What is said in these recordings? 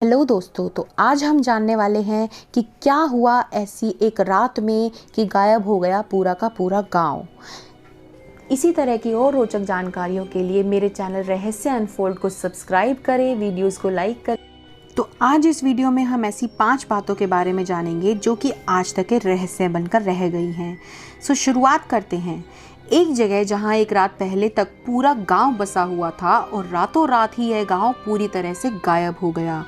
Hello दोस्तों, तो आज हम जानने वाले हैं कि क्या हुआ ऐसी एक रात में कि गायब हो गया पूरा का पूरा गांव। इसी तरह की और रोचक जानकारियों के लिए मेरे चैनल रहस्य अनफोल्ड को सब्सक्राइब करें, वीडियोस को लाइक करें। तो आज इस वीडियो में हम ऐसी 5 बातों के बारे में जानेंगे जो कि आज तक के रहस्य बनकर रह गई हैं। सो शुरुआत करते हैं। एक जगह जहां एक रात पहले तक पूरा गांव बसा हुआ था और रातों रात ही यह गांव पूरी तरह से गायब हो गया।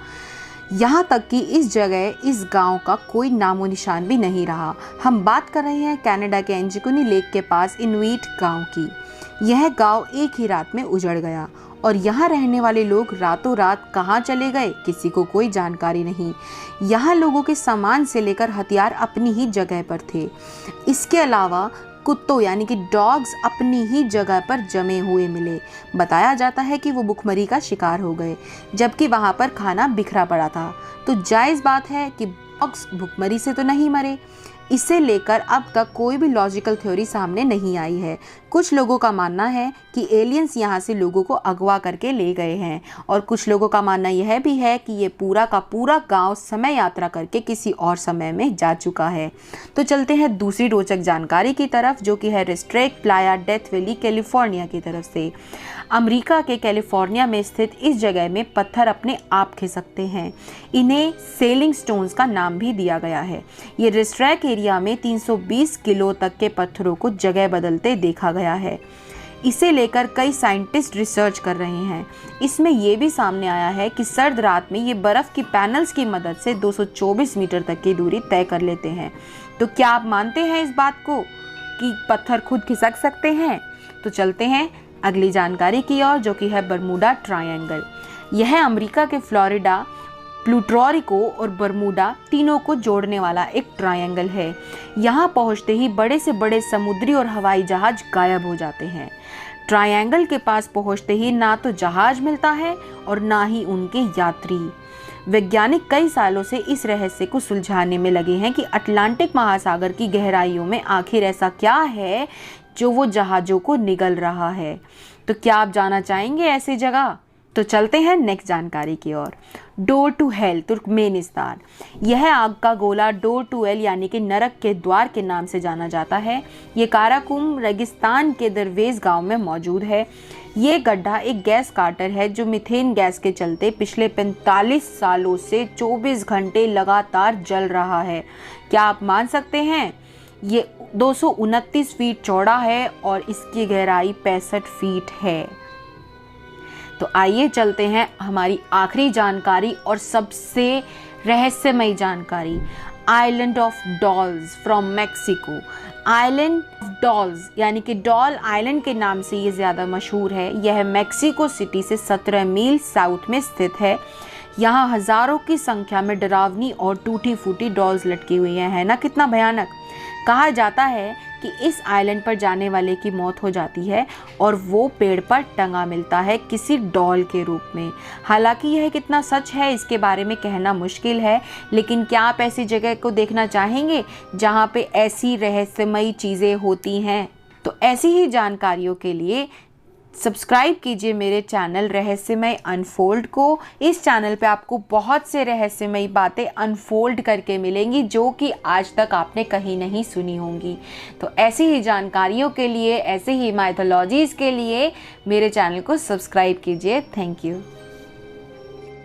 यहाँ तक कि इस गांव का कोई नामो निशान भी नहीं रहा। हम बात कर रहे हैं कनाडा के एंजिकोनी लेक के पास इनुइट गांव की। यह गांव एक ही रात में उजड़ गया और यहाँ रहने वाले लोग रातों रात कहाँ चले गए किसी को कोई जानकारी नहीं। यहाँ लोगों के सामान से लेकर हथियार अपनी ही जगह पर थे। इसके अलावा कुत्तों यानी कि डॉग्स अपनी ही जगह पर जमे हुए मिले। बताया जाता है कि वो भुखमरी का शिकार हो गए, जबकि वहाँ पर खाना बिखरा पड़ा था। तो जायज़ बात है कि डॉग्स भुखमरी से तो नहीं मरे। इसे लेकर अब तक कोई भी लॉजिकल थ्योरी सामने नहीं आई है। कुछ लोगों का मानना है कि एलियंस यहाँ से लोगों को अगवा करके ले गए हैं और कुछ लोगों का मानना यह भी है कि ये पूरा का पूरा गांव समय यात्रा करके किसी और समय में जा चुका है। तो चलते हैं दूसरी रोचक जानकारी की तरफ, जो कि है रेस्ट्रेक प्लाया डेथ वैली कैलिफोर्निया की तरफ से। अमेरिका के कैलिफोर्निया में स्थित इस जगह में पत्थर अपने आप खिसकते हैं। इन्हें सेलिंग स्टोन्स का नाम भी दिया गया है। ये रेस्ट्रेक एरिया में 320 किलो तक के पत्थरों को जगह बदलते देखा गया है। इसे लेकर कई साइंटिस्ट रिसर्च कर रहे हैं। इसमें यह भी सामने आया है कि सर्द रात में ये बर्फ की पैनल्स की मदद से 224 मीटर तक की दूरी तय कर लेते हैं। तो क्या आप मानते हैं इस बात को कि पत्थर खुद खिसक सकते हैं? तो चलते हैं अगली जानकारी की ओर, जो कि है बरमूडा ट्रायंगल। यह अमेरिका के फ्लोरिडा, प्लूटोरिको और बरमूडा तीनों को जोड़ने वाला एक ट्रायंगल है। यहाँ पहुँचते ही बड़े से बड़े समुद्री और हवाई जहाज गायब हो जाते हैं। ट्रायंगल के पास पहुँचते ही ना तो जहाज मिलता है और ना ही उनके यात्री। वैज्ञानिक कई सालों से इस रहस्य को सुलझाने में लगे हैं कि अटलांटिक महासागर की गहराइयों में आखिर ऐसा क्या है जो वो जहाज़ों को निगल रहा है। तो क्या आप जाना चाहेंगे ऐसी जगह? तो चलते हैं नेक्स्ट जानकारी की ओर। Door to hell, Turkmenistan. यह आग का गोला डोर टू हेल यानी कि नरक के द्वार के नाम से जाना जाता है। ये काराकुम रेगिस्तान के दरवेज गांव में मौजूद है। ये गड्ढा एक गैस कार्टर है जो मीथेन गैस के चलते पिछले 45 सालों से 24 घंटे लगातार जल रहा है। क्या आप मान सकते हैं? ये 229 फीट चौड़ा है और इसकी गहराई 65 फीट है। तो आइए चलते हैं हमारी आखिरी जानकारी और सबसे रहस्यमयी जानकारी, island of dolls from Mexico. Island of dolls यानी कि डॉल आइलैंड के नाम से ये ज़्यादा मशहूर है। यह मैक्सिको सिटी से 17 मील साउथ में स्थित है। यहाँ हज़ारों की संख्या में डरावनी और टूटी फूटी डॉल्स लटकी हुई हैं। है ना कितना भयानक। कहा जाता है कि इस आइलैंड पर जाने वाले की मौत हो जाती है और वो पेड़ पर टंगा मिलता है किसी डॉल के रूप में। हालांकि यह कितना सच है इसके बारे में कहना मुश्किल है, लेकिन क्या आप ऐसी जगह को देखना चाहेंगे जहाँ पे ऐसी रहस्यमयी चीज़ें होती हैं? तो ऐसी ही जानकारियों के लिए सब्सक्राइब कीजिए मेरे चैनल रहस्यमय अनफोल्ड को। इस चैनल पे आपको बहुत से रहस्यमयी बातें अनफोल्ड करके मिलेंगी जो कि आज तक आपने कहीं नहीं सुनी होंगी। तो ऐसी ही जानकारियों के लिए, ऐसे ही माइथोलॉजीज़ के लिए मेरे चैनल को सब्सक्राइब कीजिए। Thank you.